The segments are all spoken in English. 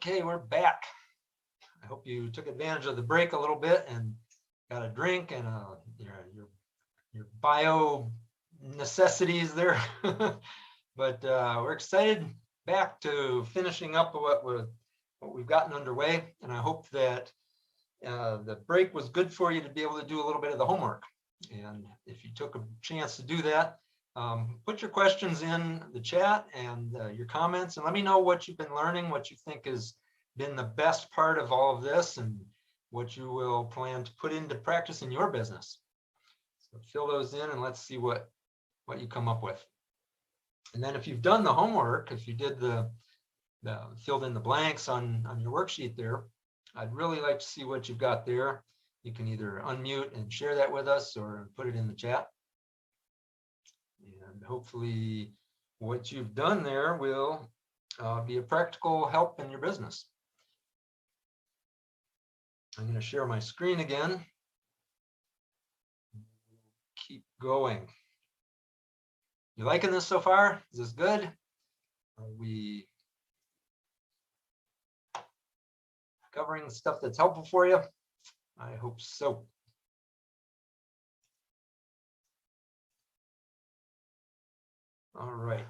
Okay, we're back. I hope you took advantage of the break a little bit and got a drink and your bio necessities there. But we're excited back to finishing up what we've gotten underway, and I hope that the break was good for you to be able to do a little bit of the homework. And if you took a chance to do that, put your questions in the chat and your comments, and let me know what you've been learning, what you think has been the best part of all of this, and what you will plan to put into practice in your business. So fill those in and let's see what you come up with. And then if you've done the homework, if you did the filled in the blanks on your worksheet there, I'd really like to see what you've got there. You can either unmute and share that with us or put it in the chat. And hopefully what you've done there will be a practical help in your business. I'm going to share my screen again. Keep going. You liking this so far? Is this good? Are we covering stuff that's helpful for you? I hope so. All right.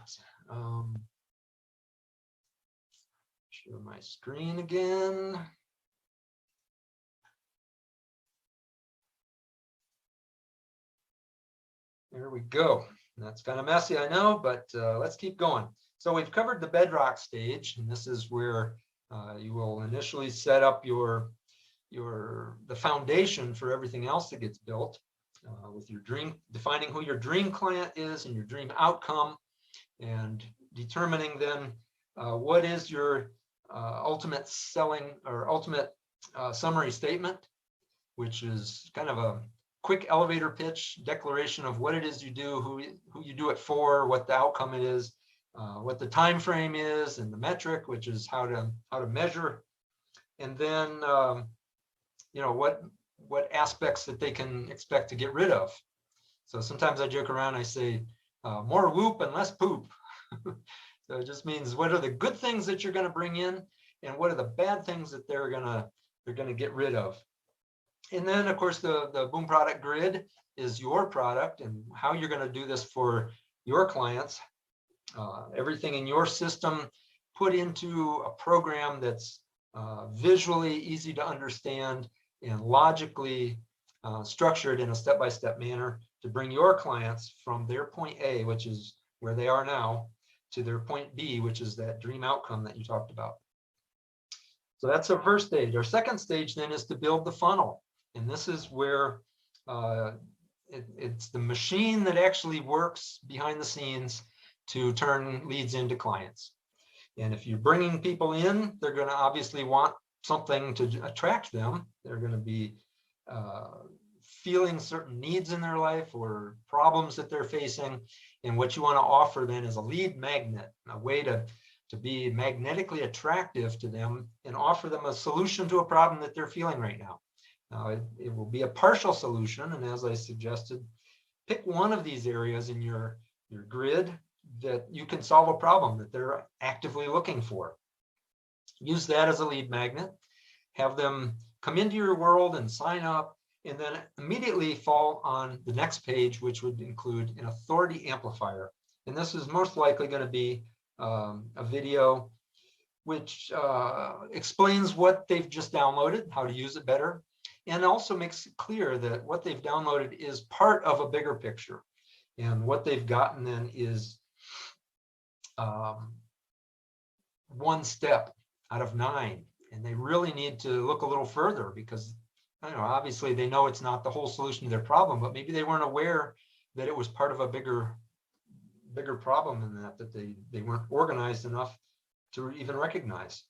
Share my screen again. There we go. That's kind of messy, I know, but let's keep going. So we've covered the bedrock stage, and this is where you will initially set up the foundation for everything else that gets built with your dream, defining who your dream client is and your dream outcome, and determining then what is your ultimate selling or ultimate summary statement, which is kind of a quick elevator pitch declaration of what it is you do, who you do it for, what the outcome it is, what the time frame is, and the metric, which is how to measure, and then what aspects that they can expect to get rid of. So sometimes I joke around, I say more whoop and less poop. So it just means what are the good things that you're going to bring in, and what are the bad things that they're going to get rid of. And then, of course, the Boom Product Grid is your product and how you're going to do this for your clients. Everything in your system put into a program that's visually easy to understand and logically structured in a step-by-step manner to bring your clients from their point A, which is where they are now, to their point B, which is that dream outcome that you talked about. So that's our first stage. Our second stage then is to build the funnel. And this is where it's the machine that actually works behind the scenes to turn leads into clients. And if you're bringing people in, they're going to obviously want something to attract them. They're going to be feeling certain needs in their life or problems that they're facing. And what you want to offer then is a lead magnet, a way to be magnetically attractive to them and offer them a solution to a problem that they're feeling right now. Now, it will be a partial solution, and as I suggested, pick one of these areas in your grid that you can solve a problem that they're actively looking for. Use that as a lead magnet, have them come into your world and sign up, and then immediately fall on the next page, which would include an authority amplifier. And this is most likely going to be a video which explains what they've just downloaded, how to use it better, and also makes it clear that what they've downloaded is part of a bigger picture. And what they've gotten then is one step out of 9. And they really need to look a little further because, obviously they know it's not the whole solution to their problem, but maybe they weren't aware that it was part of a bigger problem in that they weren't organized enough to even recognize.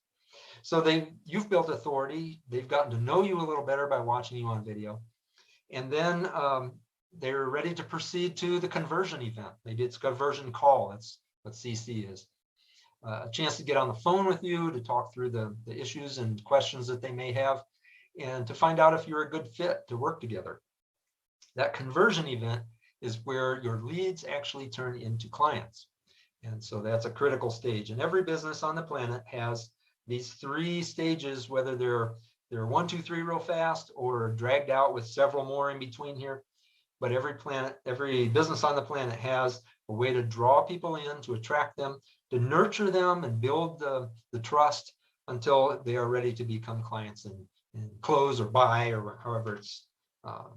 So you've built authority. They've gotten to know you a little better by watching you on video. And then they're ready to proceed to the conversion event. Maybe it's a conversion call. That's what CC is. A chance to get on the phone with you, to talk through the issues and questions that they may have, and to find out if you're a good fit to work together. That conversion event is where your leads actually turn into clients. And so that's a critical stage. And every business on the planet has these 3 stages, whether they're 1, 2, 3 real fast or dragged out with several more in between here. But every business on the planet has a way to draw people in, to attract them, to nurture them and build the trust until they are ready to become clients and close or buy, or however it's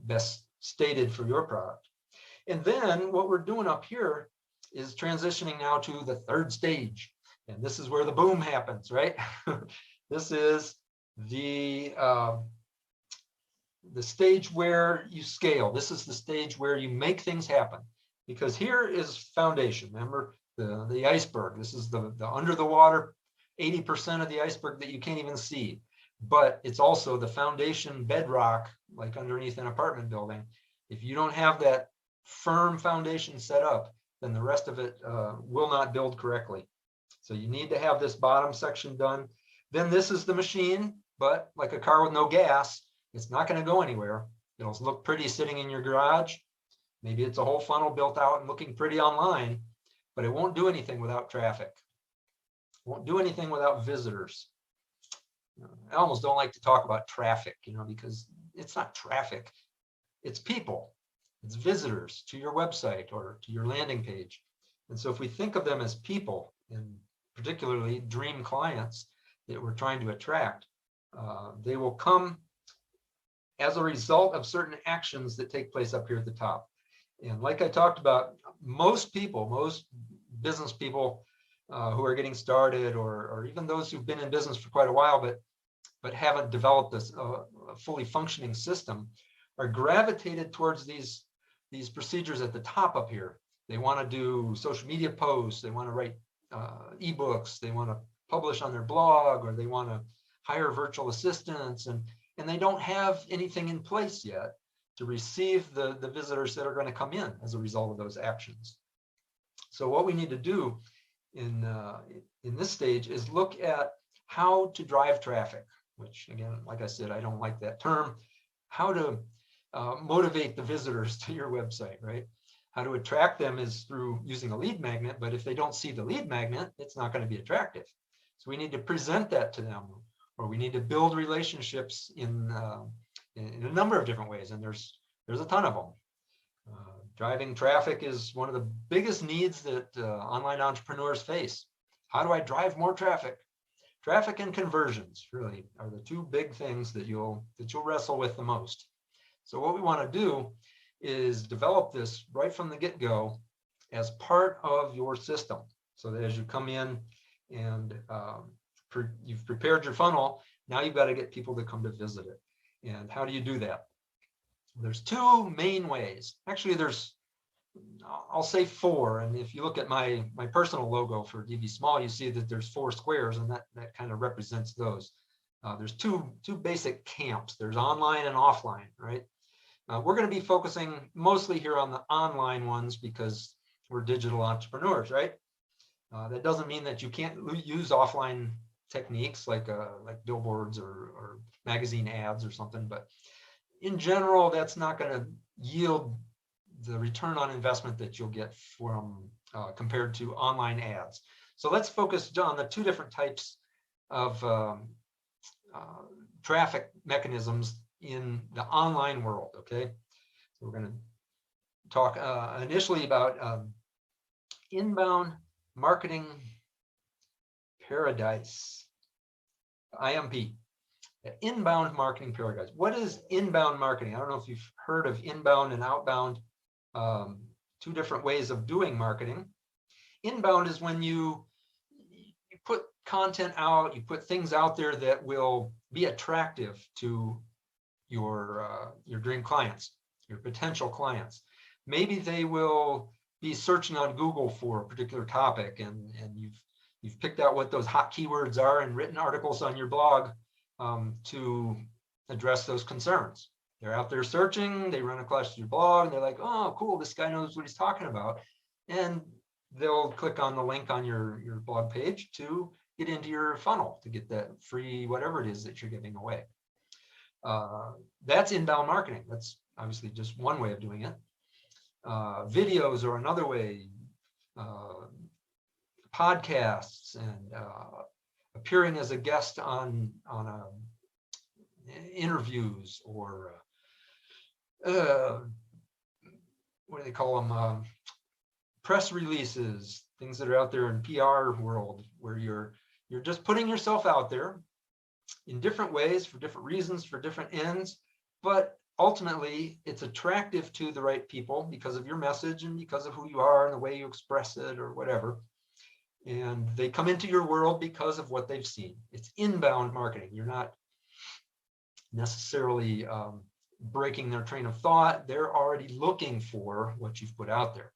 best stated for your product. And then what we're doing up here is transitioning now to the 3rd stage. And this is where the boom happens, right? This is the stage where you scale. This is the stage where you make things happen, because here is foundation. Remember the iceberg. This is the under the water, 80% of the iceberg that you can't even see, but it's also the foundation bedrock, like underneath an apartment building. If you don't have that firm foundation set up, then the rest of it will not build correctly. So you need to have this bottom section done. Then this is the machine, but like a car with no gas, it's not going to go anywhere. It'll look pretty sitting in your garage. Maybe it's a whole funnel built out and looking pretty online, but it won't do anything without traffic. It won't do anything without visitors. I almost don't like to talk about traffic, because it's not traffic. It's people. It's visitors to your website or to your landing page. And so if we think of them as people, and particularly dream clients that we're trying to attract, they will come as a result of certain actions that take place up here at the top. And like I talked about, most business people who are getting started, or even those who've been in business for quite a while, but haven't developed this a fully functioning system, are gravitated towards these procedures at the top up here. They want to do social media posts, they want to write ebooks, they want to publish on their blog, or they want to hire virtual assistants, and they don't have anything in place yet to receive the visitors that are going to come in as a result of those actions. So what we need to do in this stage is look at how to drive traffic, which again, like I said, I don't like that term. How to motivate the visitors to your website, right? How to attract them is through using a lead magnet, but if they don't see the lead magnet, it's not going to be attractive. So we need to present that to them, or we need to build relationships in a number of different ways, and there's a ton of them. Driving traffic is one of the biggest needs that online entrepreneurs face. How do I drive more traffic? Traffic and conversions really are the 2 big things that you'll wrestle with the most. So what we want to do is develop this right from the get-go as part of your system, so that as you come in and you've prepared your funnel, now you've got to get people to come to visit it. And how do you do that? There's 2 main ways. Actually, I'll say 4. And if you look at my personal logo for DV Small, you see that there's 4 squares, and that kind of represents those. There's two basic camps. There's online and offline, right? We're going to be focusing mostly here on the online ones because we're digital entrepreneurs, right? That doesn't mean that you can't use offline techniques like billboards or magazine ads or something, but in general, that's not going to yield the return on investment that you'll get from compared to online ads. So let's focus on the 2 different types of traffic mechanisms in the online world. Okay, so we're going to talk initially about inbound marketing paradise, IMP. Inbound marketing paradise. What is inbound marketing? I don't know if you've heard of inbound and outbound, 2 different ways of doing marketing. Inbound is when you put content out, you put things out there that will be attractive to your dream clients, your potential clients. Maybe they will be searching on Google for a particular topic, and you've picked out what those hot keywords are and written articles on your blog to address those concerns. They're out there searching, they run across your blog, and they're like, oh, cool, this guy knows what he's talking about. And they'll click on the link on your blog page to get into your funnel to get that free whatever it is that you're giving away. That's inbound marketing. That's obviously just one way of doing it. Videos are another way, podcasts and appearing as a guest on interviews, or what do they call them? Press releases, things that are out there in PR world, where you're just putting yourself out there in different ways, for different reasons, for different ends, but ultimately it's attractive to the right people because of your message and because of who you are and the way you express it or whatever. And they come into your world because of what they've seen. It's inbound marketing. You're not necessarily breaking their train of thought. They're already looking for what you've put out there.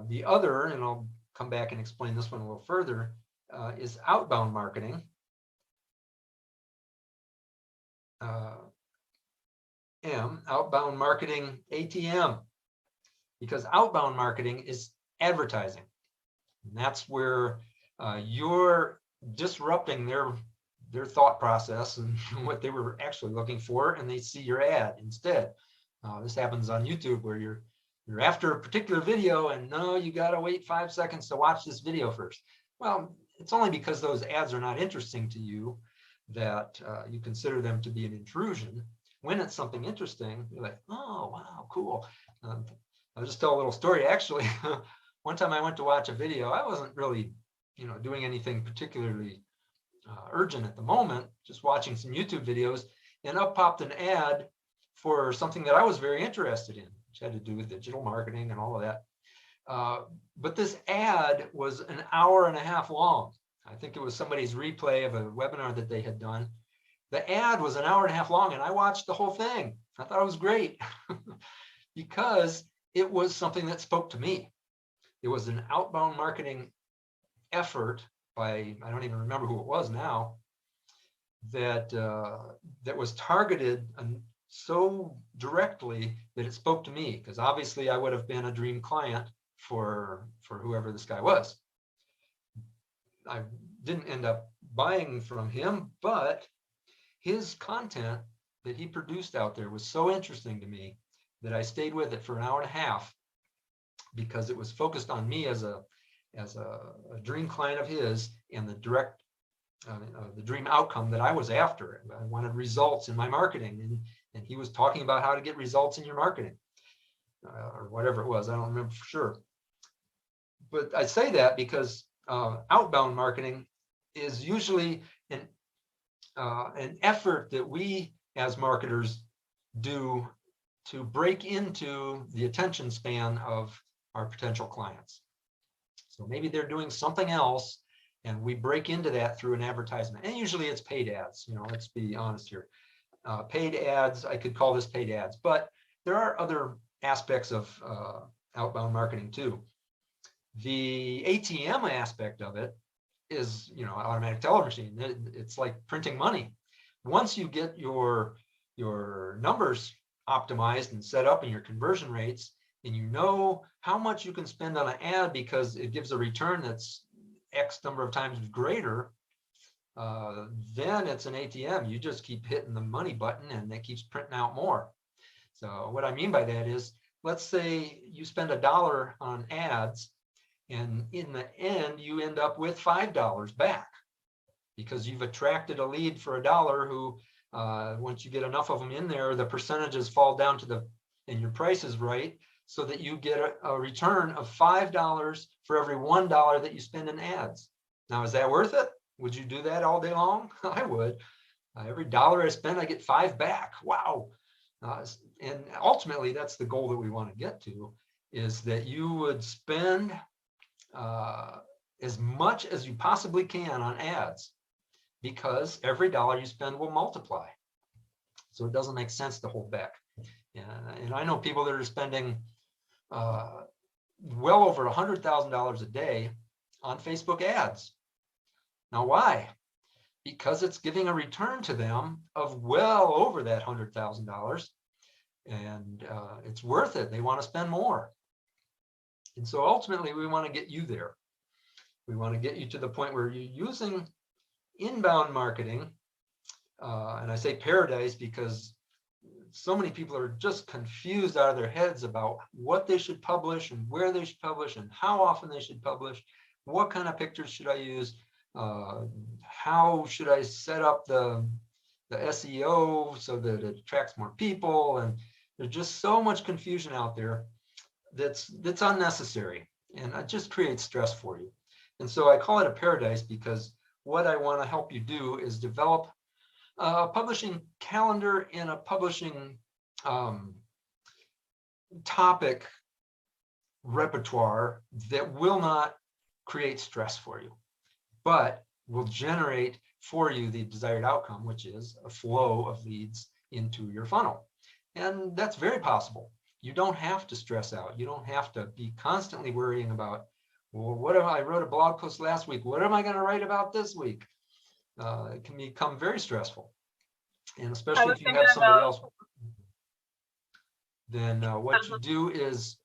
The other, and I'll come back and explain this one a little further, is outbound marketing. Outbound marketing, ATM, because outbound marketing is advertising. And that's where you're disrupting their thought process and what they were actually looking for, and they see your ad instead. This happens on YouTube, where you're after a particular video, and no, you got to wait 5 seconds to watch this video first. Well, it's only because those ads are not interesting to you that you consider them to be an intrusion. When it's something interesting, you're like, oh, wow, cool. I'll just tell a little story. Actually, one time I went to watch a video. I wasn't really, doing anything particularly urgent at the moment, just watching some YouTube videos, and up popped an ad for something that I was very interested in, which had to do with digital marketing and all of that. But this ad was an hour and a half long. I think it was somebody's replay of a webinar that they had done. The ad was an hour and a half long, and I watched the whole thing. I thought it was great because it was something that spoke to me. It was an outbound marketing effort by, I don't even remember who it was now, that was targeted so directly that it spoke to me, because obviously I would have been a dream client for whoever this guy was. I didn't end up buying from him, but his content that he produced out there was so interesting to me that I stayed with it for an hour and a half, because it was focused on me as a dream client of his, and the dream outcome that I was after. I wanted results in my marketing, and he was talking about how to get results in your marketing, or whatever it was. I don't remember for sure. But I say that because outbound marketing is usually an effort that we as marketers do to break into the attention span of our potential clients. So maybe they're doing something else, and we break into that through an advertisement. And usually it's paid ads. Let's be honest here. Paid ads, I could call this paid ads, but there are other aspects of outbound marketing too. The ATM aspect of it is, automatic teller machine. It's like printing money. Once you get your numbers optimized and set up, and your conversion rates, and you know how much you can spend on an ad because it gives a return that's X number of times greater, then it's an ATM. You just keep hitting the money button, and it keeps printing out more. So what I mean by that is, let's say you spend $1 on ads, and in the end, you end up with $5 back, because you've attracted a lead for $1 who, once you get enough of them in there, the percentages fall down to and your price is right, so that you get a return of $5 for every $1 that you spend in ads. Now, is that worth it? Would you do that all day long? I would. Every $1 I spend, I get $5 back. Wow. And ultimately, that's the goal that we want to get to, is that you would spend as much as you possibly can on ads, because every $1 you spend will multiply. So it doesn't make sense to hold back. And I know people that are spending well over $100,000 a day on Facebook ads. Now, why? Because it's giving a return to them of well over that $100,000, and it's worth it. They want to spend more. And so ultimately, we want to get you there. We want to get you to the point where you're using inbound marketing. And I say paradise because so many people are just confused out of their heads about what they should publish and where they should publish and how often they should publish. What kind of pictures should I use? How should I set up the SEO so that it attracts more people? And there's just so much confusion out there that's unnecessary, and it just creates stress for you. And so I call it a paradise, because what I want to help you do is develop a publishing calendar and a publishing topic repertoire that will not create stress for you, but will generate for you the desired outcome, which is a flow of leads into your funnel. And that's very possible. You don't have to stress out. You don't have to be constantly worrying about, well, what am I wrote a blog post last week? What am I going to write about this week? It can become very stressful. And especially if you have somebody else, then what you do is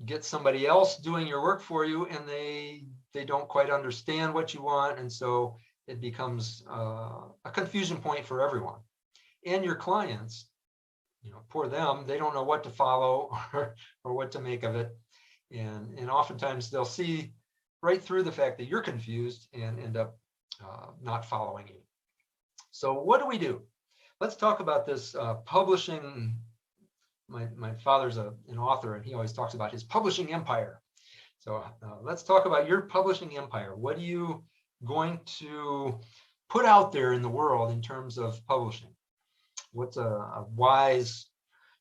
get somebody else doing your work for you, and they don't quite understand what you want. And so it becomes a confusion point for everyone. And your clients, for them, they don't know what to follow or what to make of it. And oftentimes they'll see right through the fact that you're confused and end up not following you. So what do we do? Let's talk about this publishing. My father's an author, and he always talks about his publishing empire. So let's talk about your publishing empire. What are you going to put out there in the world in terms of publishing? What's a wise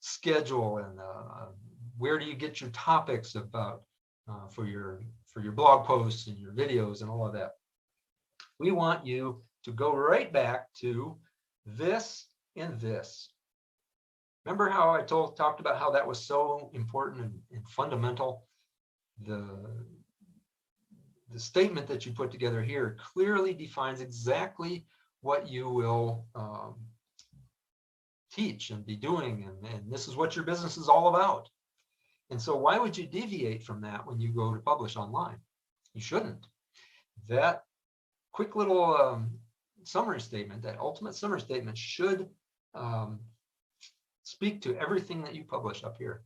schedule, and where do you get your topics about for your blog posts and your videos and all of that? We want you to go right back to this and this. Remember how I talked about how that was so important and fundamental? The statement that you put together here clearly defines exactly what you will teach and be doing, and this is what your business is all about. And so why would you deviate from that when you go to publish online? You shouldn't. That quick little summary statement, that ultimate summary statement, should speak to everything that you publish up here.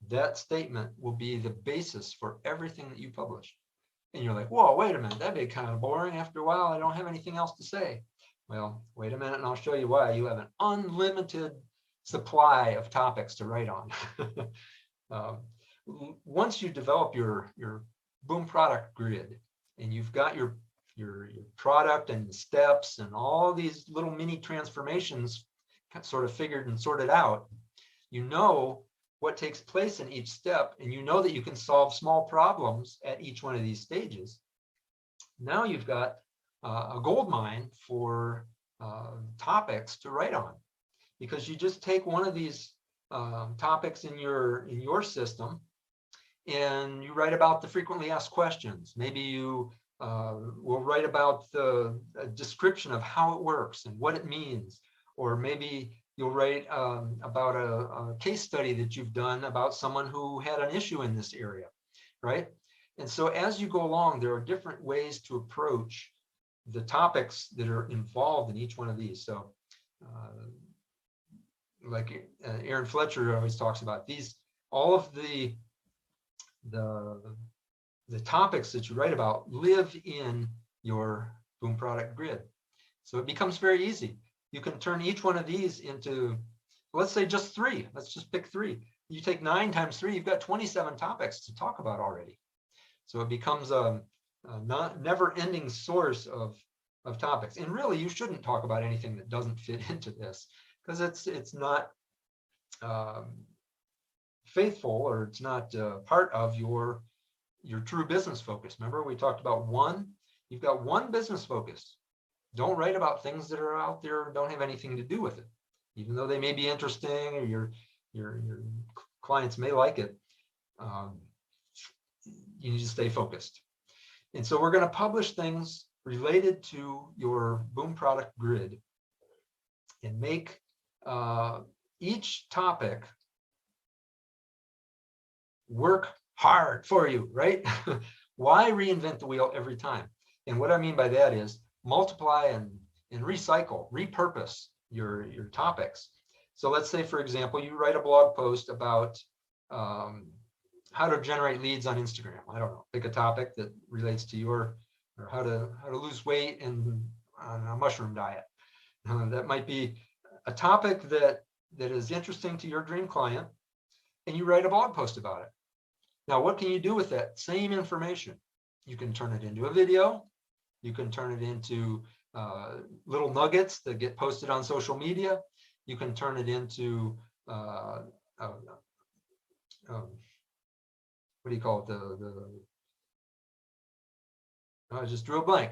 That statement will be the basis for everything that you publish. And you're like, whoa, wait a minute, that'd be kind of boring. After a while, I don't have anything else to say. Well, wait a minute, and I'll show you why. You have an unlimited supply of topics to write on. Once you develop your boom product grid, and you've got your product and the steps and all these little mini transformations sort of figured and sorted out, you know what takes place in each step, and you know that you can solve small problems at each one of these stages. Now you've got a gold mine for topics to write on, because you just take one of these topics in your system and you write about the frequently asked questions. Maybe you will write about the description of how it works and what it means, or maybe you'll write about a case study that you've done about someone who had an issue in this area, right? And so as you go along, there are different ways to approach the topics that are involved in each one of these. So like Aaron Fletcher always talks about, all of the topics that you write about live in your boom product grid. So it becomes very easy. You can turn each one of these into, let's say, just 3. Let's just pick 3. You take 9 times 3, you've got 27 topics to talk about already. So it becomes a never-ending source of topics. And really, you shouldn't talk about anything that doesn't fit into this, because it's not faithful, or it's not part of your true business focus. Remember, we talked about you've got one business focus. Don't write about things that are out there, don't have anything to do with it, even though they may be interesting or your clients may like it. You need to stay focused. And so we're going to publish things related to your boom product grid and make each topic work hard for you, right? Why reinvent the wheel every time? And what I mean by that is multiply and recycle, repurpose your topics. So let's say, for example, you write a blog post about how to generate leads on Instagram. I don't know, pick a topic that relates to your or how to lose weight and on a mushroom diet. That might be a topic that is interesting to your dream client, and you write a blog post about it. Now, what can you do with that same information? You can turn it into a video. You can turn it into little nuggets that get posted on social media. You can turn it into what do you call it? I just drew a blank.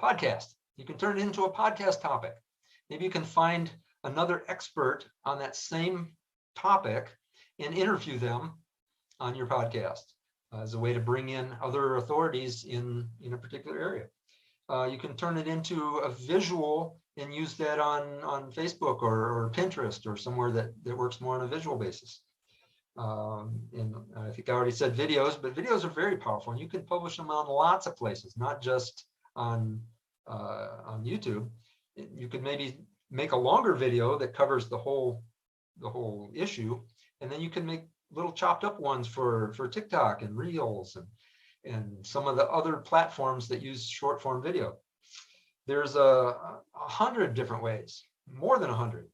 Podcast. You can turn it into a podcast topic. Maybe you can find another expert on that same topic and interview them on your podcast as a way to bring in other authorities in a particular area. You can turn it into a visual and use that on Facebook or Pinterest or somewhere that works more on a visual basis. And I think I already said videos, but videos are very powerful, and you can publish them on lots of places, not just on YouTube. You could maybe make a longer video that covers the whole issue, and then you can make little chopped up ones for TikTok and Reels and some of the other platforms that use short form video. There's 100 different ways, more than 100.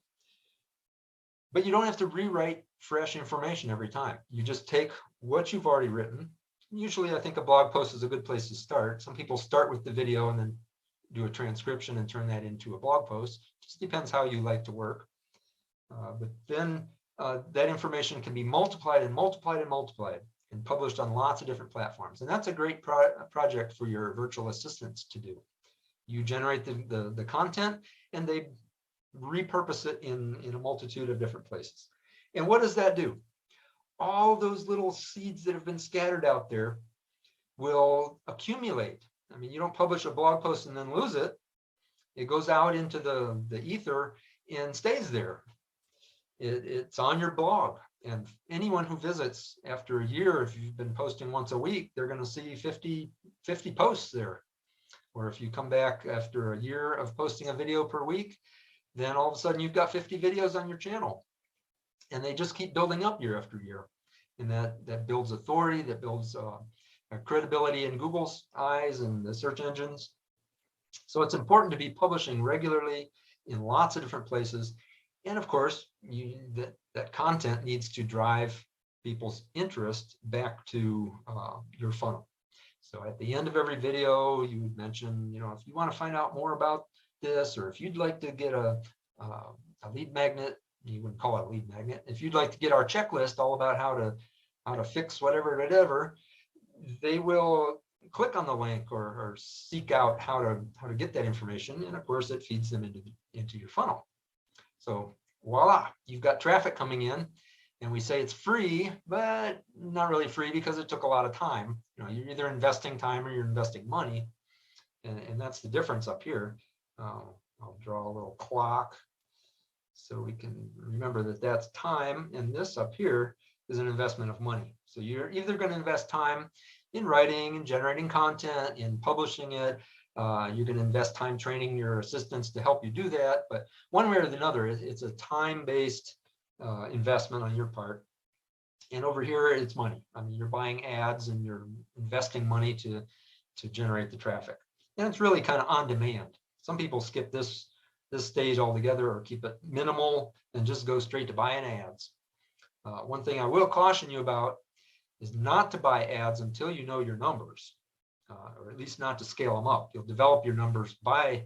But you don't have to rewrite fresh information every time. You just take what you've already written. Usually I think a blog post is a good place to start. Some people start with the video and then do a transcription and turn that into a blog post. Just depends how you like to work. But then that information can be multiplied and multiplied and multiplied and published on lots of different platforms. And that's a great project for your virtual assistants to do. You generate the content and they repurpose it in a multitude of different places. And what does that do? All those little seeds that have been scattered out there will accumulate. I mean, you don't publish a blog post and then lose it. It goes out into the ether and stays there. It's on your blog. And anyone who visits after a year, if you've been posting once a week, they're going to see 50 posts there. Or if you come back after a year of posting a video per week, then all of a sudden you've got 50 videos on your channel. And they just keep building up year after year. And that builds authority, that builds credibility in Google's eyes and the search engines. So it's important to be publishing regularly in lots of different places. And of course, that content needs to drive people's interest back to your funnel. So at the end of every video, you would mention, if you want to find out more about this, or if you'd like to get a lead magnet, you wouldn't call it a lead magnet. If you'd like to get our checklist all about how to fix whatever, they will click on the link or seek out how to get that information. And of course, it feeds them into your funnel. So voila, you've got traffic coming in, and we say it's free, but not really free because it took a lot of time. You're either investing time or you're investing money, and that's the difference up here. I'll draw a little clock so we can remember that that's time, and this up here is an investment of money. So you're either going to invest time in writing and generating content, in publishing it. You can invest time training your assistants to help you do that. But one way or another, it's a time-based investment on your part. And over here, it's money. I mean, you're buying ads and you're investing money to generate the traffic. And it's really kind of on demand. Some people skip this stage altogether or keep it minimal and just go straight to buying ads. One thing I will caution you about is not to buy ads until you know your numbers, or at least not to scale them up. You'll develop your numbers by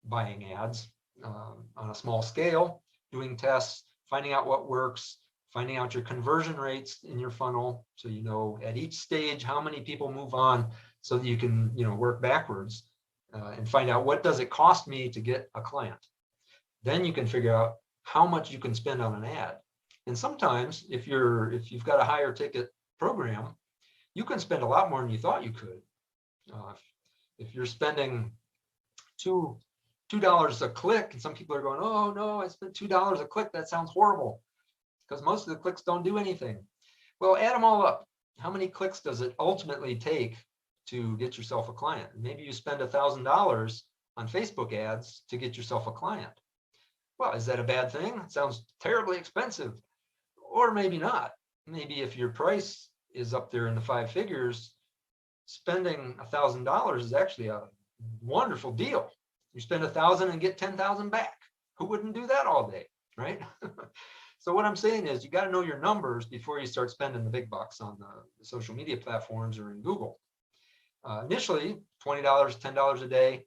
buying ads on a small scale, doing tests, finding out what works, finding out your conversion rates in your funnel, so you know at each stage how many people move on, so that you can work backwards and find out what does it cost me to get a client. Then you can figure out how much you can spend on an ad. And sometimes if you've got a higher ticket program, you can spend a lot more than you thought you could. If you're spending $2 a click, and some people are going, oh no, I spent $2 a click, that sounds horrible, because most of the clicks don't do anything. Well, add them all up. How many clicks does it ultimately take to get yourself a client? Maybe you spend $1,000 on Facebook ads to get yourself a client. Well, is that a bad thing? It sounds terribly expensive. Or maybe not. Maybe if your price is up there in the 5 figures, spending $1,000 is actually a wonderful deal. You spend 1,000 and get 10,000 back. Who wouldn't do that all day, right? So what I'm saying is you got to know your numbers before you start spending the big bucks on the social media platforms or in Google. Initially, $20, $10 a day,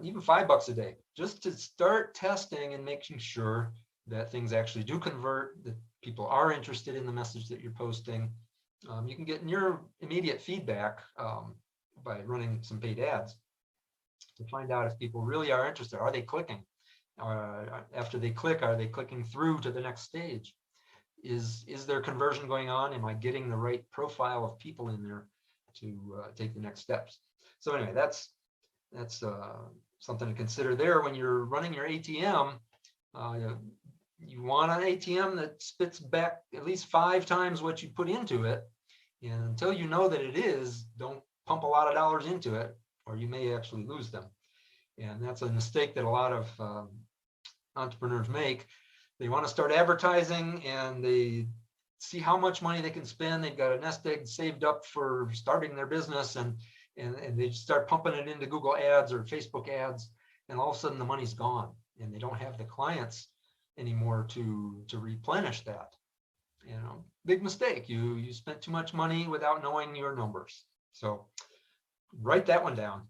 even $5 a day, just to start testing and making sure that things actually do convert, that people are interested in the message that you're posting. You can get near immediate feedback by running some paid ads to find out if people really are interested. Are they clicking? After they click, are they clicking through to the next stage? Is there conversion going on? Am I getting the right profile of people in there to take the next steps? So anyway, that's something to consider there when you're running your ATM. You want an ATM that spits back at least 5 times what you put into it. And until you know that it is, don't pump a lot of dollars into it, or you may actually lose them. And that's a mistake that a lot of entrepreneurs make. They want to start advertising and they see how much money they can spend. They've got a nest egg saved up for starting their business, and they start pumping it into Google ads or Facebook ads, and all of a sudden the money's gone and they don't have the clients anymore to replenish that. You know, big mistake. You spent too much money without knowing your numbers. So write that one down.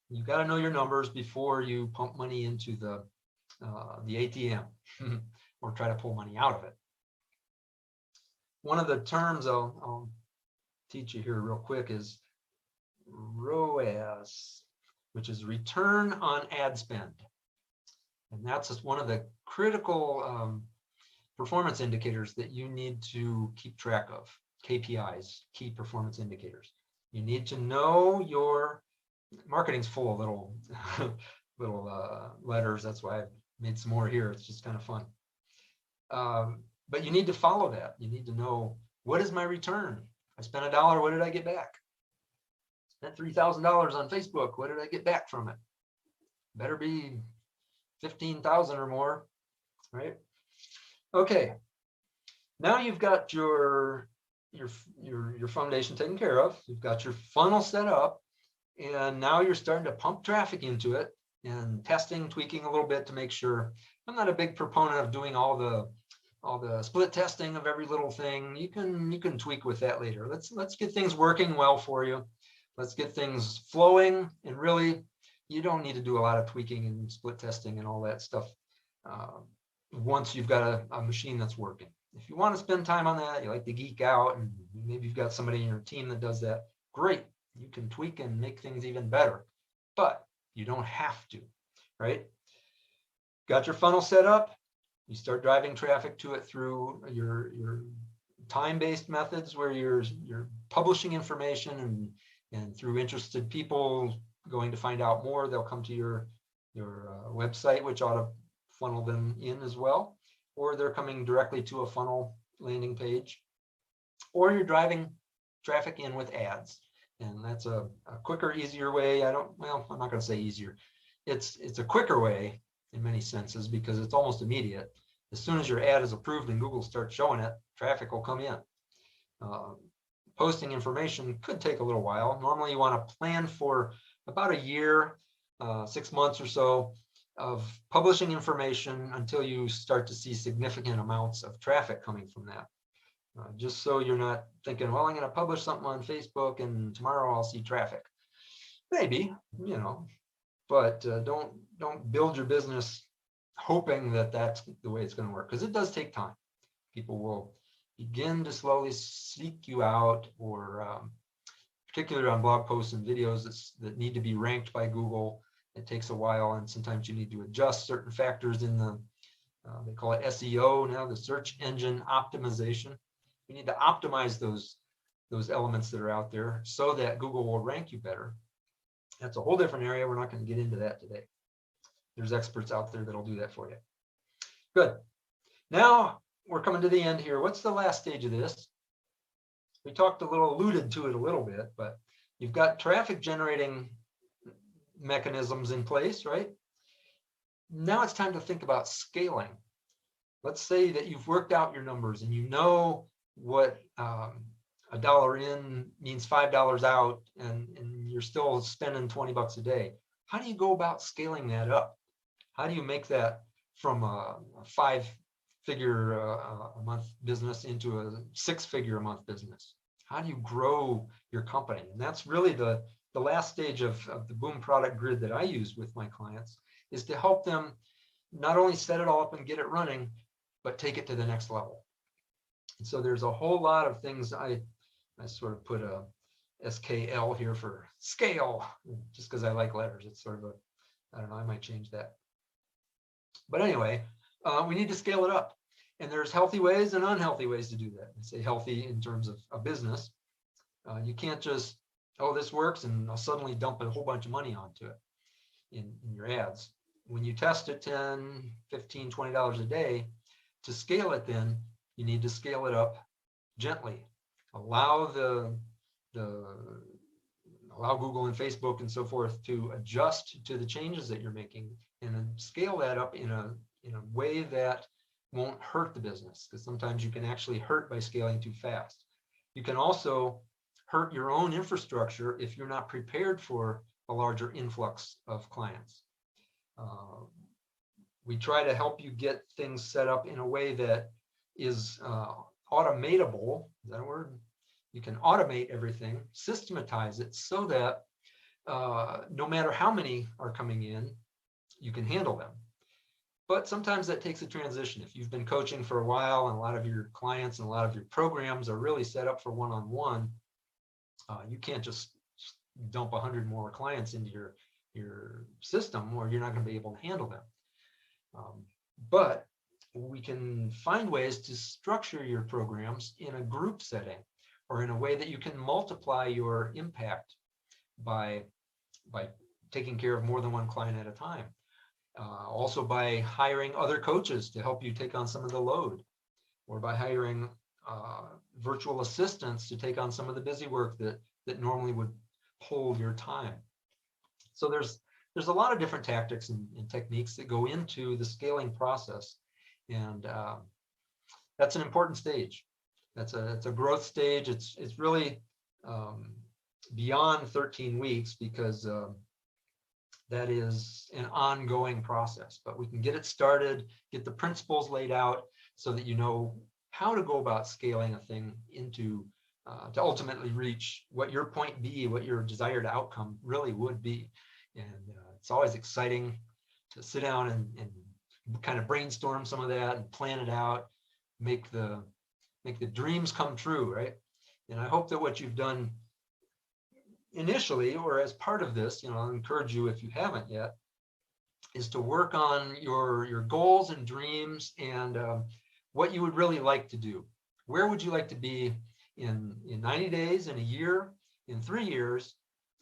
You got to know your numbers before you pump money into the ATM or try to pull money out of it. One of the terms I'll teach you here real quick is ROAS, which is return on ad spend. And that's just one of the critical performance indicators that you need to keep track of. KPIs, key performance indicators. You need to know your marketing's full of little letters. That's why I've made some more here. It's just kind of fun. But you need to follow that. You need to know, what is my return? I spent $1. What did I get back? Spent $3,000 on Facebook. What did I get back from it? Better be 15,000 or more, right? Okay. Now you've got your foundation taken care of. You've got your funnel set up, and now you're starting to pump traffic into it and testing, tweaking a little bit to make sure. I'm not a big proponent of doing all the split testing of every little thing. You can tweak with that later. Let's get things working well for you. Let's get things flowing, and really, you don't need to do a lot of tweaking and split testing and all that stuff once you've got a machine that's working. If you want to spend time on that, you like to geek out, and maybe you've got somebody in your team that does that, great. You can tweak and make things even better, but you don't have to, right? Got your funnel set up. You start driving traffic to it through your time-based methods where you're publishing information, and through interested people going to find out more, they'll come to your website, which ought to funnel them in as well, or they're coming directly to a funnel landing page, or you're driving traffic in with ads. And that's a quicker, easier way. I'm not going to say easier. It's a quicker way in many senses because it's almost immediate. As soon as your ad is approved and Google starts showing it, traffic will come in. Posting information could take a little while. Normally you want to plan for about a year, 6 months or so of publishing information until you start to see significant amounts of traffic coming from that. Just so you're not thinking, well, I'm going to publish something on Facebook and tomorrow I'll see traffic. Maybe, but don't build your business hoping that that's the way it's going to work, because it does take time. People will begin to slowly seek you out, or particularly on blog posts and videos that need to be ranked by Google. It takes a while, and sometimes you need to adjust certain factors in they call it SEO now, the search engine optimization. You need to optimize those elements that are out there so that Google will rank you better. That's a whole different area. We're not going to get into that today. There's experts out there that'll do that for you. Good. Now we're coming to the end here. What's the last stage of this? We alluded to it a little bit, but you've got traffic generating mechanisms in place, right? Now it's time to think about scaling. Let's say that you've worked out your numbers and you know what $1 in means $5 out, and you're still spending 20 bucks a day. How do you go about scaling that up? How do you make that from a 5-figure a month business into a 6-figure a month business? How do you grow your company? And that's really the last stage of the Boom product grid that I use with my clients, is to help them not only set it all up and get it running, but take it to the next level. And so there's a whole lot of things. I sort of put a SKL here for scale, just because I like letters. It's sort of a, I don't know, I might change that. But anyway, we need to scale it up. And there's healthy ways and unhealthy ways to do that. I say healthy in terms of a business. You can't just, oh, this works, and I'll suddenly dump a whole bunch of money onto it in your ads. When you test it $10, $15, $20 a day, to scale it, then you need to scale it up gently. Allow allow Google and Facebook and so forth to adjust to the changes that you're making, and then scale that up in a way that won't hurt the business, because sometimes you can actually hurt by scaling too fast. You can also hurt your own infrastructure if you're not prepared for a larger influx of clients. We try to help you get things set up in a way that is automatable. Is that a word? You can automate everything, systematize it so that no matter how many are coming in, you can handle them. But sometimes that takes a transition. If you've been coaching for a while and a lot of your clients and a lot of your programs are really set up for one-on-one, you can't just dump 100 more clients into your system, or you're not going to be able to handle them. But we can find ways to structure your programs in a group setting, or in a way that you can multiply your impact by taking care of more than one client at a time. Also by hiring other coaches to help you take on some of the load, or by hiring virtual assistants to take on some of the busy work that normally would hold your time. So there's a lot of different tactics and techniques that go into the scaling process, and that's an important stage. It's a growth stage. It's really beyond 13 weeks, because that is an ongoing process. But we can get it started, get the principles laid out, so that you know how to go about scaling a thing into to ultimately reach what your point B, what your desired outcome really would be. And it's always exciting to sit down and kind of brainstorm some of that and plan it out, make the dreams come true, right? And I hope that what you've done initially, or as part of this, I'll encourage you, if you haven't yet, is to work on your goals and dreams, and what you would really like to do. Where would you like to be in 90 days, in a year, in 3 years,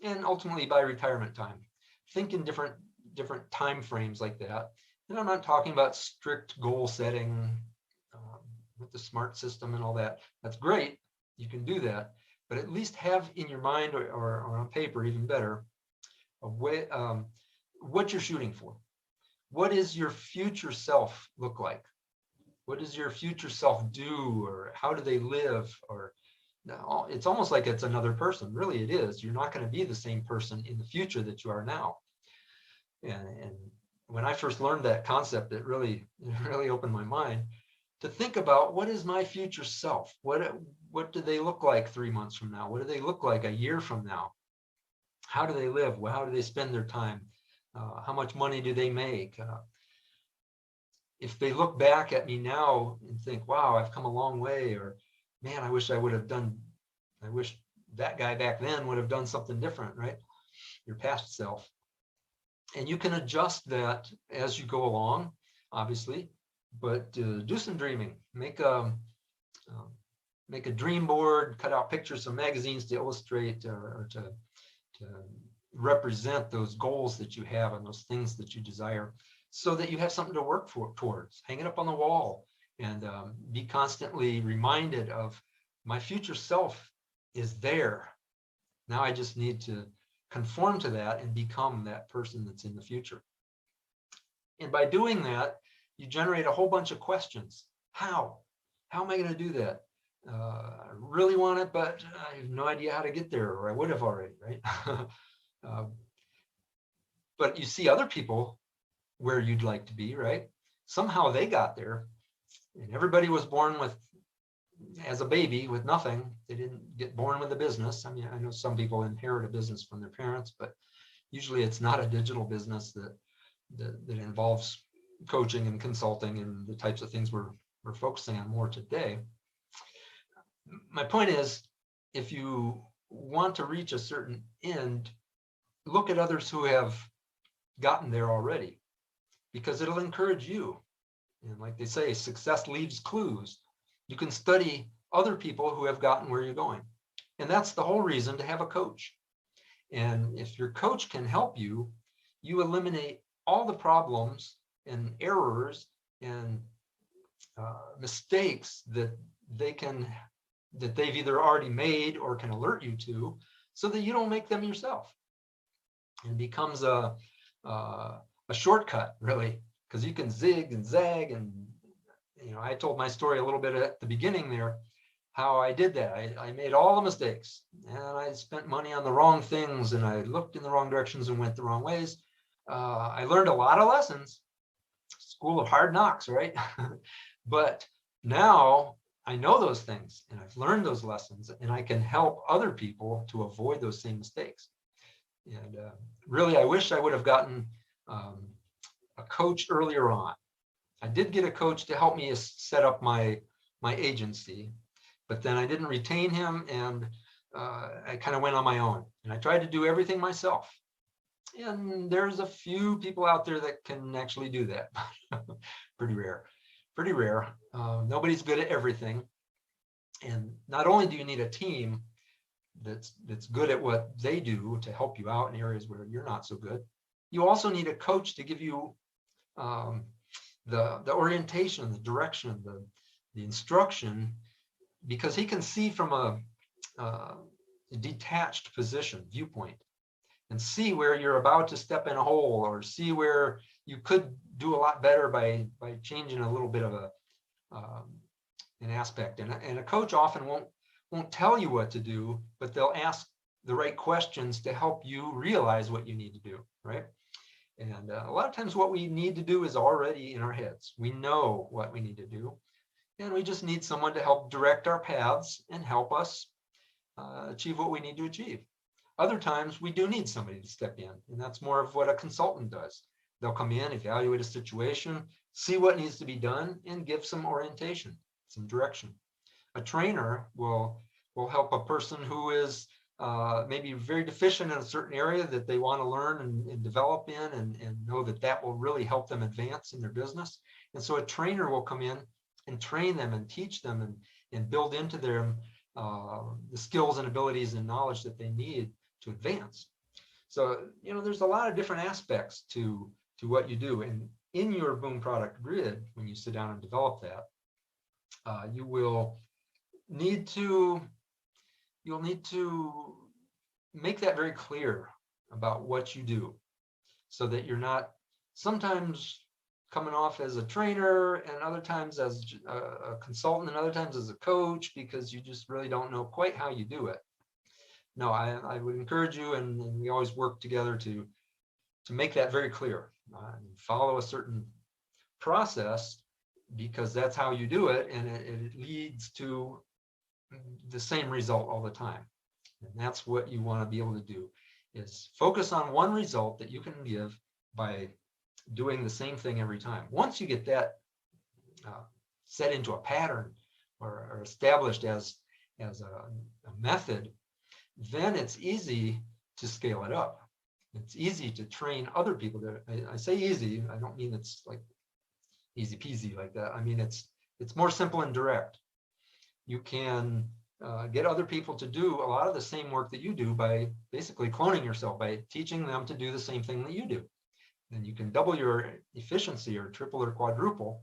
and ultimately by retirement time? Think in different time frames like that. And I'm not talking about strict goal setting with the SMART system and all that. That's great. You can do that. But at least have in your mind, or on paper, even better, a way, what you're shooting for. What does your future self look like? What does your future self do, or how do they live? Or it's almost like it's another person. Really, it is. You're not going to be the same person in the future that you are now. And when I first learned that concept, it really opened my mind to think about, what is my future self? What do they look like 3 months from now? What do they look like a year from now? How do they live? How do they spend their time? How much money do they make? If they look back at me now and think, wow, I've come a long way, or man, I wish that guy back then would have done something different, right? Your past self. And you can adjust that as you go along, obviously, but do some dreaming. Make a dream board, cut out pictures from magazines to illustrate or to represent those goals that you have and those things that you desire, so that you have something to work towards. Hang it up on the wall, and be constantly reminded of, my future self is there. Now I just need to conform to that and become that person that's in the future. And by doing that, you generate a whole bunch of questions. How am I going to do that? I really want it, but I have no idea how to get there, or I would have already, right? uh, but you see other people where you'd like to be, right? Somehow they got there, and everybody was born with, as a baby, with nothing. They didn't get born with a business. I mean, I know some people inherit a business from their parents, but usually it's not a digital business that involves coaching and consulting and the types of things we're focusing on more today. My point is, if you want to reach a certain end, look at others who have gotten there already, because it'll encourage you. And like they say, success leaves clues. You can study other people who have gotten where you're going. And that's the whole reason to have a coach. And if your coach can help you, you eliminate all the problems and errors and mistakes that they've either already made or can alert you to, so that you don't make them yourself. And becomes a shortcut, really, because you can zig and zag. And I told my story a little bit at the beginning there, how I did that. I made all the mistakes, and I spent money on the wrong things, and I looked in the wrong directions and went the wrong ways. I learned a lot of lessons, school of hard knocks, right? But now I know those things, and I've learned those lessons, and I can help other people to avoid those same mistakes. And really, I wish I would have gotten a coach earlier on. I did get a coach to help me set up my agency, but then I didn't retain him, and I kind of went on my own. And I tried to do everything myself. And there's a few people out there that can actually do that. Pretty rare. Nobody's good at everything. And not only do you need a team that's good at what they do to help you out in areas where you're not so good, you also need a coach to give you the orientation, the direction, the instruction, because he can see from a detached position, viewpoint, and see where you're about to step in a hole, or see where you could do a lot better by changing a little bit of an aspect. And a coach often won't tell you what to do, but they'll ask the right questions to help you realize what you need to do, right? And a lot of times what we need to do is already in our heads. We know what we need to do, and we just need someone to help direct our paths and help us achieve what we need to achieve. Other times we do need somebody to step in, and that's more of what a consultant does. They'll come in, evaluate a situation, see what needs to be done, and give some orientation, some direction. A trainer will help a person who is maybe very deficient in a certain area that they want to learn and develop in, and know that will really help them advance in their business. And so a trainer will come in and train them and teach them and build into them the skills and abilities and knowledge that they need to advance. So, there's a lot of different aspects to what you do. And in your boom product grid, when you sit down and develop that, you'll need to make that very clear about what you do, so that you're not sometimes coming off as a trainer, and other times as a consultant, and other times as a coach, because you just really don't know quite how you do it. No, I would encourage you, and we always work together to make that very clear. Follow a certain process, because that's how you do it, and it leads to the same result all the time. And that's what you want to be able to do, is focus on one result that you can give by doing the same thing every time. Once you get that set into a pattern or established as a method, then it's easy to scale it up. It's easy to train other people. I say easy, I don't mean it's like easy peasy like that. I mean, it's more simple and direct. You can get other people to do a lot of the same work that you do by basically cloning yourself, by teaching them to do the same thing that you do. And you can double your efficiency, or triple or quadruple,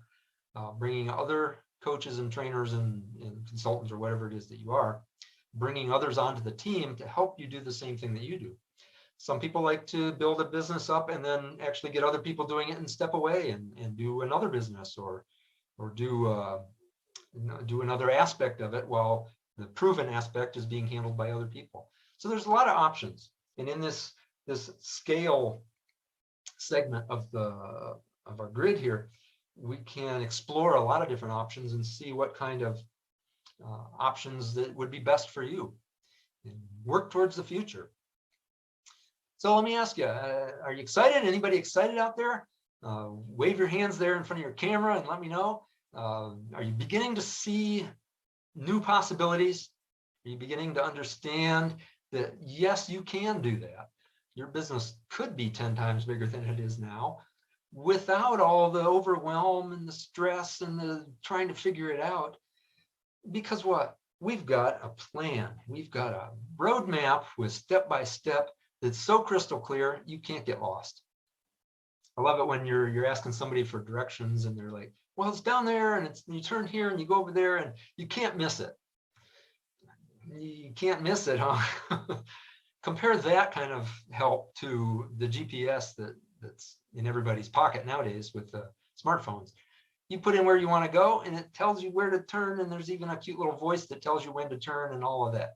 bringing other coaches and trainers and consultants, or whatever it is that you are, bringing others onto the team to help you do the same thing that you do. Some people like to build a business up and then actually get other people doing it and step away and do another business, or do do another aspect of it while the proven aspect is being handled by other people. So there's a lot of options. And in this scale segment of our grid here, we can explore a lot of different options and see what kind of options that would be best for you and work towards the future. So let me ask you, are you excited? Anybody excited out there? Wave your hands there in front of your camera and let me know. Are you beginning to see new possibilities? Are you beginning to understand that, yes, you can do that? Your business could be 10 times bigger than it is now without all the overwhelm and the stress and the trying to figure it out. Because what? We've got a plan. We've got a roadmap with step-by-step that's so crystal clear, you can't get lost. I love it when you're asking somebody for directions and they're like, well, it's down there and you turn here and you go over there and you can't miss it. You can't miss it, huh? Compare that kind of help to the GPS that's in everybody's pocket nowadays with the smartphones. You put in where you want to go and it tells you where to turn, and there's even a cute little voice that tells you when to turn and all of that.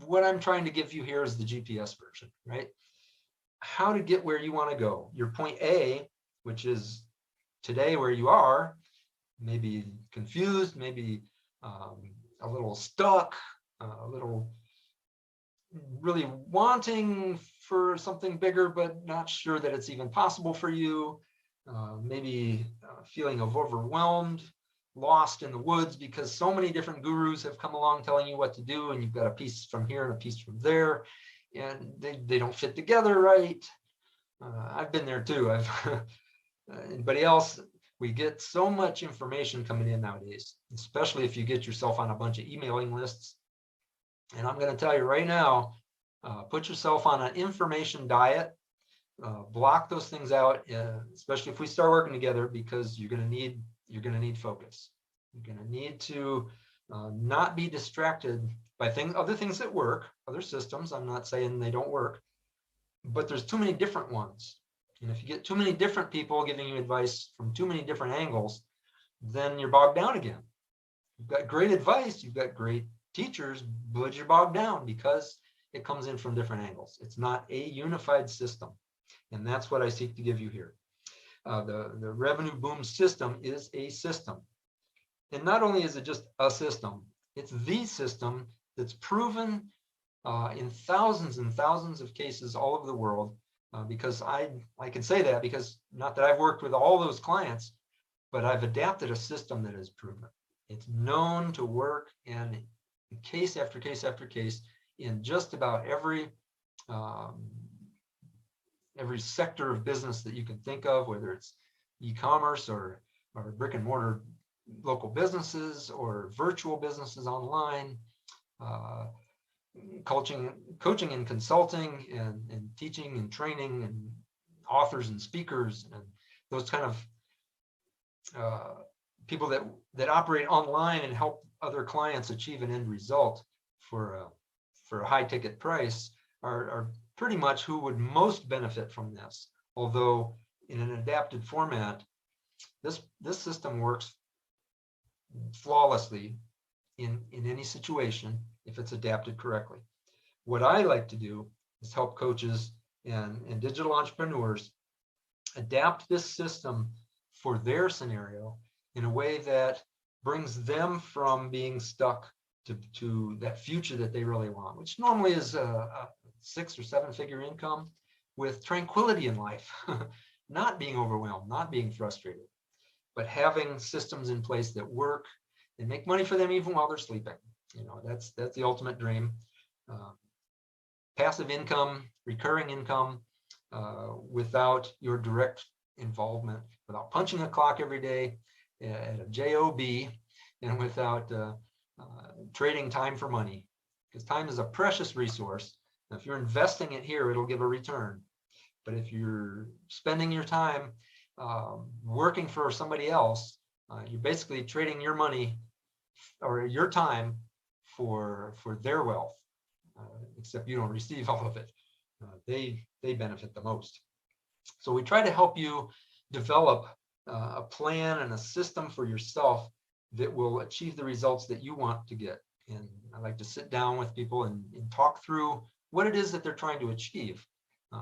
What I'm trying to give you here is the GPS version, right? How to get where you want to go. Your point A, which is today where you are, maybe confused, maybe a little stuck, a little really wanting for something bigger, but not sure that it's even possible for you. Maybe feeling of overwhelmed, lost in the woods because so many different gurus have come along telling you what to do, and you've got a piece from here and a piece from there, and they don't fit together right. I've been there too. Anybody else? We get so much information coming in nowadays, especially if you get yourself on a bunch of emailing lists. And I'm going to tell you right now, put yourself on an information diet. Block those things out, especially if we start working together, because you're going to need focus. You're going to need to not be distracted by other things that work, other systems. I'm not saying they don't work, but there's too many different ones. And if you get too many different people giving you advice from too many different angles, then you're bogged down again. You've got great advice, you've got great teachers, but you're bogged down because it comes in from different angles. It's not a unified system. And that's what I seek to give you here. The revenue boom system is a system. And not only is it just a system, it's the system that's proven in thousands and thousands of cases all over the world. Because I can say that because not that I've worked with all those clients, but I've adapted a system that is proven. It's known to work, and case after case after case in just about every sector of business that you can think of, whether it's e-commerce or brick and mortar local businesses or virtual businesses online, coaching and consulting and teaching and training and authors and speakers and those kind of people that operate online and help other clients achieve an end result for a high ticket price are pretty much who would most benefit from this. Although in an adapted format, this system works flawlessly in any situation if it's adapted correctly. What I like to do is help coaches and digital entrepreneurs adapt this system for their scenario in a way that brings them from being stuck to that future that they really want, which normally is a 6 or 7 figure income with tranquility in life, not being overwhelmed, not being frustrated, but having systems in place that work and make money for them even while they're sleeping. You know, that's the ultimate dream. Passive income, recurring income, without your direct involvement, without punching a clock every day at a job, and without trading time for money, because time is a precious resource. Now, if you're investing it here, it'll give a return. But if you're spending your time working for somebody else, you're basically trading your money or your time for their wealth, except you don't receive all of it. They benefit the most. So we try to help you develop a plan and a system for yourself that will achieve the results that you want to get. And I like to sit down with people and talk through what it is that they're trying to achieve.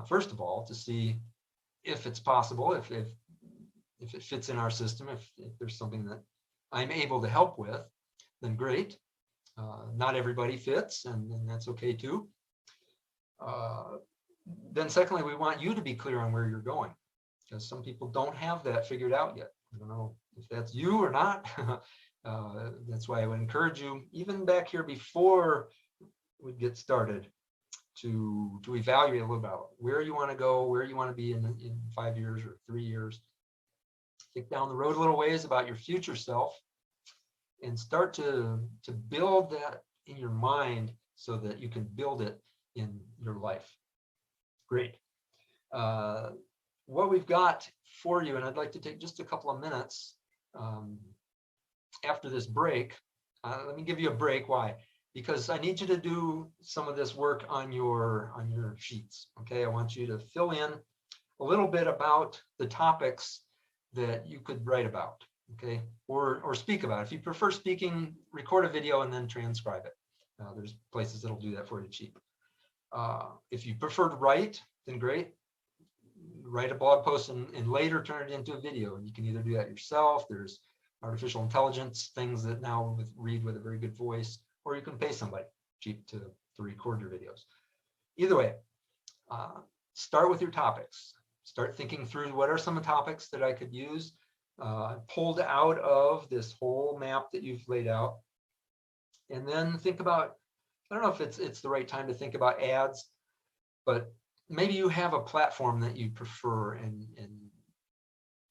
First of all, to see if it's possible, if it fits in our system, if there's something that I'm able to help with, then great. Not everybody fits, and that's okay too. Then secondly, we want you to be clear on where you're going, because some people don't have that figured out yet. I don't know if that's you or not. That's why I would encourage you, even back here before we get started, to evaluate a little about where you want to go, where you want to be in 5 years or 3 years. Think down the road a little ways about your future self, and start to build that in your mind so that you can build it in your life. Great. What we've got for you, and I'd like to take just a couple of minutes after this break. Let me give you a break. Why? Because I need you to do some of this work on your sheets. Okay, I want you to fill in a little bit about the topics that you could write about. Okay, or speak about. If you prefer speaking, record a video and then transcribe it. There's places that'll do that for you cheap. If you prefer to write, then great. Write a blog post and later turn it into a video. And you can either do that yourself. There's artificial intelligence things that now read with a very good voice, or you can pay somebody cheap to record your videos. Either way, start with your topics. Start thinking through what are some of the topics that I could use, pulled out of this whole map that you've laid out. And then think about, I don't know if it's the right time to think about ads, but maybe you have a platform that you prefer and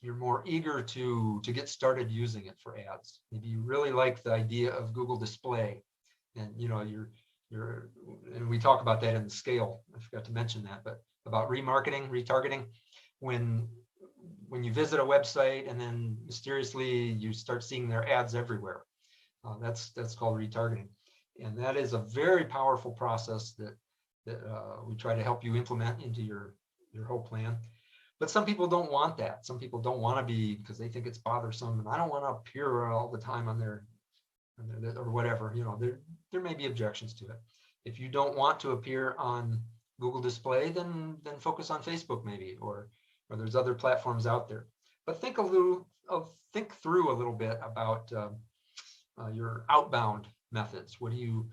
you're more eager to get started using it for ads. Maybe you really like the idea of Google Display, and and we talk about that in the scale. I forgot to mention that, but about remarketing, retargeting. When you visit a website and then mysteriously you start seeing their ads everywhere, that's called retargeting, and that is a very powerful process that we try to help you implement into your whole plan. But some people don't want that. Some people don't want to be, because they think it's bothersome, and I don't want to appear all the time on their or whatever. There may be objections to it. If you don't want to appear on Google Display, then focus on Facebook maybe, or there's other platforms out there. But think through a little bit about your outbound methods. What do you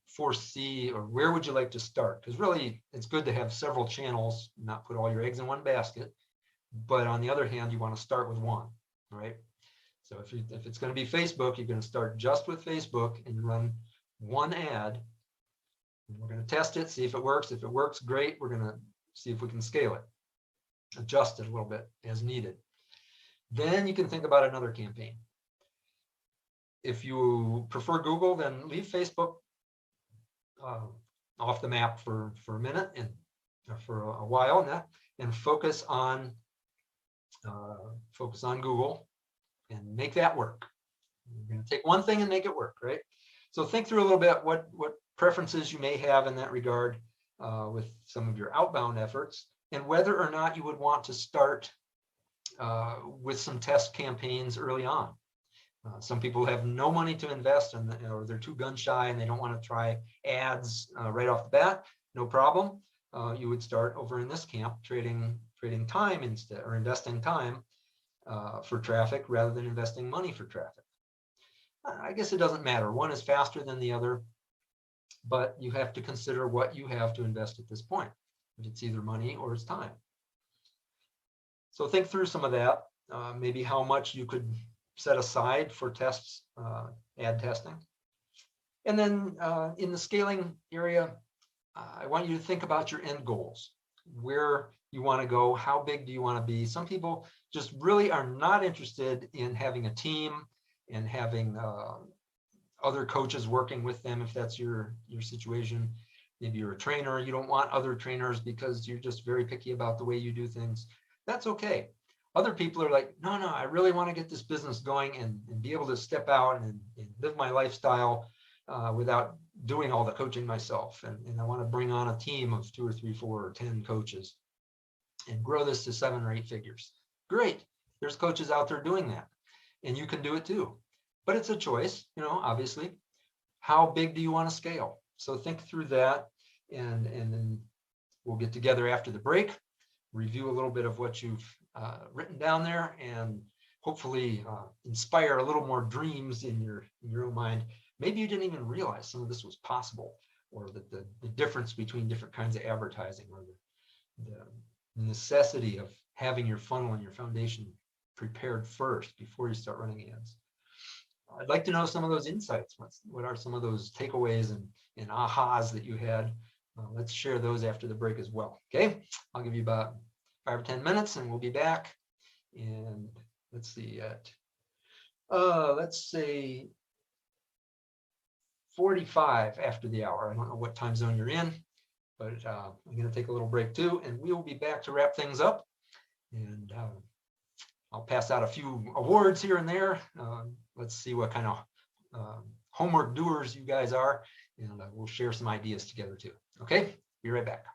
foresee, or where would you like to start? Because really, it's good to have several channels, not put all your eggs in one basket. But on the other hand, you want to start with one, right? So if it's going to be Facebook, you're going to start just with Facebook and run one ad. And we're going to test it, see if it works. If it works, great. We're going to see if we can scale it, adjust it a little bit as needed. Then you can think about another campaign. If you prefer Google, then leave Facebook off the map for a minute and for a while, and focus on Google and make that work. You're going to take one thing and make it work, right? So think through a little bit what preferences you may have in that regard with some of your outbound efforts, and whether or not you would want to start with some test campaigns early on. Some people have no money to invest, or they're too gun shy and they don't want to try ads right off the bat. No problem. You would start over in this camp, trading time instead, or investing time for traffic rather than investing money for traffic. I guess it doesn't matter. One is faster than the other, but you have to consider what you have to invest at this point. It's either money or it's time. So think through some of that, maybe how much you could set aside for tests, ad testing. And then in the scaling area, I want you to think about your end goals, where you want to go, how big do you want to be. Some people just really are not interested in having a team and having other coaches working with them, if that's your situation. Maybe you're a trainer, you don't want other trainers because you're just very picky about the way you do things. That's okay. Other people are like, no, I really want to get this business going and be able to step out and live my lifestyle without doing all the coaching myself. And I want to bring on a team of 2 or 3, 4 or 10 coaches and grow this to 7 or 8 figures. Great. There's coaches out there doing that. And you can do it too. but it's a choice, obviously. How big do you want to scale? So think through that, and then we'll get together after the break, review a little bit of what you've written down there, and hopefully inspire a little more dreams in your own mind. Maybe you didn't even realize some of this was possible, or that the difference between different kinds of advertising, or the necessity of having your funnel and your foundation prepared first before you start running ads. I'd like to know some of those insights. What are some of those takeaways and ahas that you had? Let's share those after the break as well. Okay, I'll give you about 5 or 10 minutes and we'll be back. And let's see, let's say 45 after the hour. I don't know what time zone you're in, but I'm going to take a little break too, and we will be back to wrap things up. And I'll pass out a few awards here and there. Let's see what kind of homework doers you guys are, and we'll share some ideas together too. Okay, be right back.